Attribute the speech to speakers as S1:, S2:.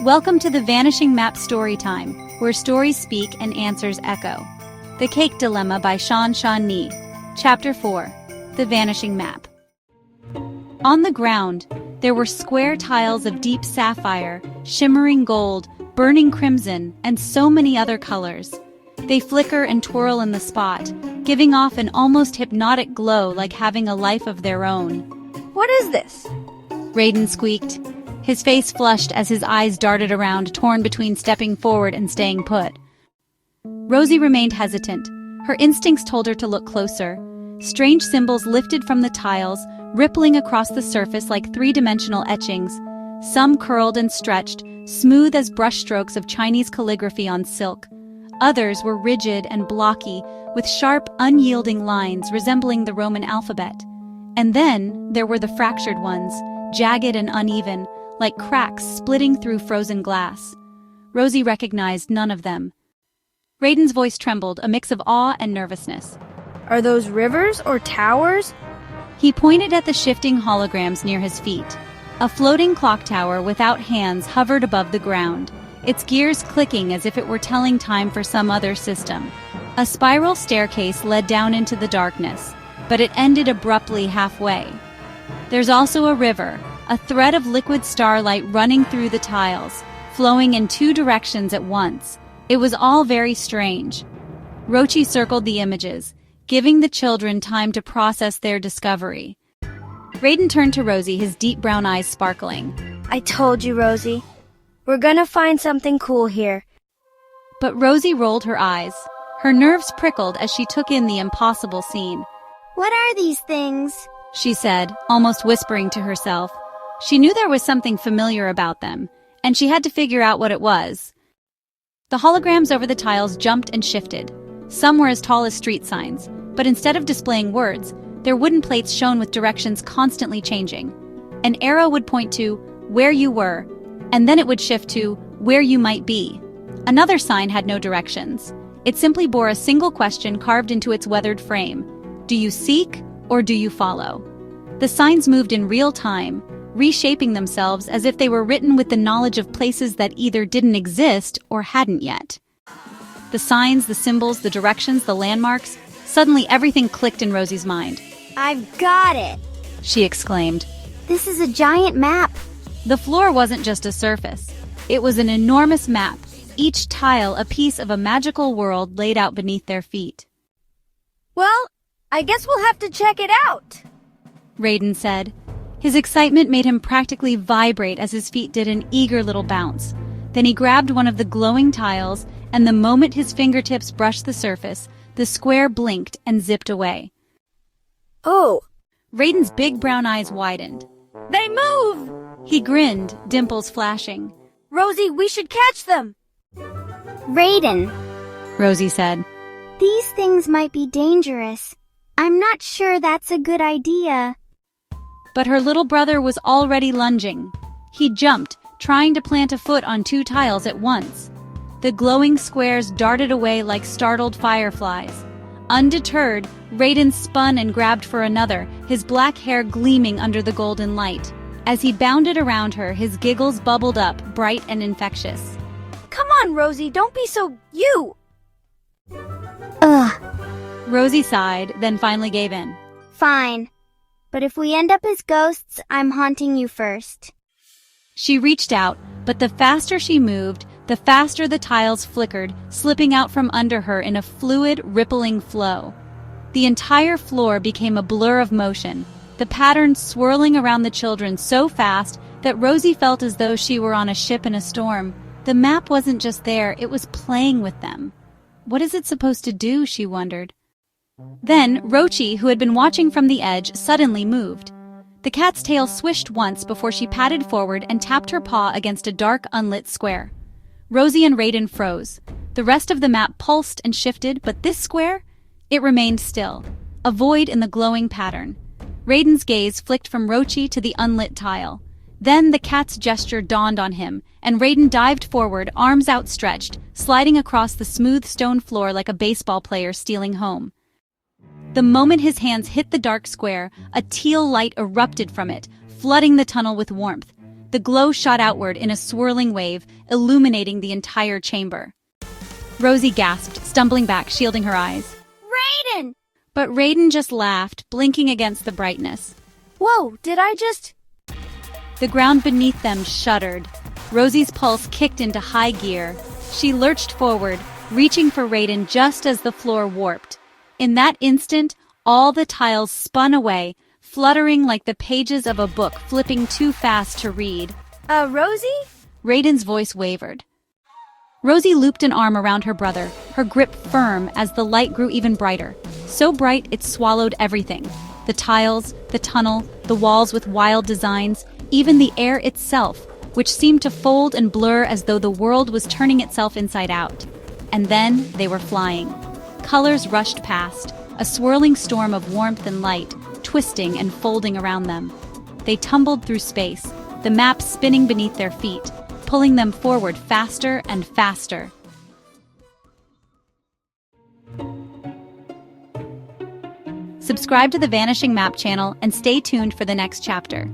S1: Welcome to the Vanishing Map Storytime, where stories speak and answers echo. The Cake Dilemma by Shan Ni. Chapter 4. The Vanishing Map. On the ground, there were square tiles of deep sapphire, shimmering gold, burning crimson, and so many other colors. They flicker and twirl in the spot, giving off an almost hypnotic glow like having a life of their own.
S2: What is this?
S1: Rayden squeaked. His face flushed as his eyes darted around, torn between stepping forward and staying put. Rosie remained hesitant. Her instincts told her to look closer. Strange symbols lifted from the tiles, rippling across the surface like three-dimensional etchings. Some curled and stretched, smooth as brushstrokes of Chinese calligraphy on silk. Others were rigid and blocky, with sharp, unyielding lines resembling the Roman alphabet. And then there were the fractured ones, jagged and uneven, like cracks splitting through frozen glass. Rosie recognized none of them. Rayden's voice trembled, a mix of awe and nervousness.
S2: Are those rivers or towers?
S1: He pointed at the shifting holograms near his feet. A floating clock tower without hands hovered above the ground, its gears clicking as if it were telling time for some other system. A spiral staircase led down into the darkness, but it ended abruptly halfway. There's also a river, a thread of liquid starlight running through the tiles, flowing in two directions at once. It was all very strange. Rochi circled the images, giving the children time to process their discovery. Rayden turned to Rosie, his deep brown eyes sparkling.
S2: I told you, Rosie. We're gonna find something cool here.
S1: But Rosie rolled her eyes. Her nerves prickled as she took in the impossible scene.
S3: What are these things?
S1: She said, almost whispering to herself. She knew there was something familiar about them, and she had to figure out what it was. The holograms over the tiles jumped and shifted. Some were as tall as street signs, but instead of displaying words, their wooden plates shone with directions constantly changing. An arrow would point to where you were, and then it would shift to where you might be. Another sign had no directions. It simply bore a single question carved into its weathered frame. Do you seek or do you follow? The signs moved in real time, reshaping themselves as if they were written with the knowledge of places that either didn't exist or hadn't yet. The signs, the symbols, the directions, the landmarks, suddenly everything clicked in Rosie's mind.
S3: I've got it!
S1: She exclaimed.
S3: This is a giant map.
S1: The floor wasn't just a surface. It was an enormous map, each tile a piece of a magical world laid out beneath their feet.
S2: Well, I guess we'll have to check it out,
S1: Rayden said. His excitement made him practically vibrate as his feet did an eager little bounce. Then he grabbed one of the glowing tiles, and the moment his fingertips brushed the surface, the square blinked and zipped away.
S2: Oh!
S1: Rayden's big brown eyes widened.
S2: They move!
S1: He grinned, dimples flashing.
S2: Rosie, we should catch them!
S3: Rayden,
S1: Rosie said.
S3: these things might be dangerous. I'm not sure that's a good idea.
S1: But her little brother was already lunging. He jumped, trying to plant a foot on two tiles at once. The glowing squares darted away like startled fireflies. Undeterred, Rayden spun and grabbed for another, his black hair gleaming under the golden light. As he bounded around her, his giggles bubbled up, bright and infectious.
S2: Come on, Rosie, don't be so you!
S3: Ugh,
S1: Rosie sighed, then finally gave in.
S3: fine. But if we end up as ghosts, I'm haunting you first.
S1: She reached out, but the faster she moved, the faster the tiles flickered, slipping out from under her in a fluid, rippling flow. The entire floor became a blur of motion, the patterns swirling around the children so fast that Rosie felt as though she were on a ship in a storm. The map wasn't just there, it was playing with them. What is it supposed to do, she wondered. Then, Rochi, who had been watching from the edge, suddenly moved. The cat's tail swished once before she padded forward and tapped her paw against a dark, unlit square. Rosie and Rayden froze. The rest of the map pulsed and shifted, but this square? It remained still, a void in the glowing pattern. Rayden's gaze flicked from Rochi to the unlit tile. Then the cat's gesture dawned on him, and Rayden dived forward, arms outstretched, sliding across the smooth stone floor like a baseball player stealing home. The moment his hands hit the dark square, a teal light erupted from it, flooding the tunnel with warmth. The glow shot outward in a swirling wave, illuminating the entire chamber. Rosie gasped, stumbling back, shielding her eyes.
S3: Rayden!
S1: But Rayden just laughed, blinking against the brightness.
S2: Whoa, did I just...
S1: The ground beneath them shuddered. Rosie's pulse kicked into high gear. She lurched forward, reaching for Rayden just as the floor warped. In that instant, all the tiles spun away, fluttering like the pages of a book flipping too fast to read.
S2: Rosie?
S1: Rayden's voice wavered. Rosie looped an arm around her brother, her grip firm as the light grew even brighter. So bright it swallowed everything. The tiles, the tunnel, the walls with wild designs, even the air itself, which seemed to fold and blur as though the world was turning itself inside out. And then they were flying. Colors rushed past, a swirling storm of warmth and light, twisting and folding around them. They tumbled through space, the map spinning beneath their feet, pulling them forward faster and faster. Subscribe to the Vanishing Map channel and stay tuned for the next chapter.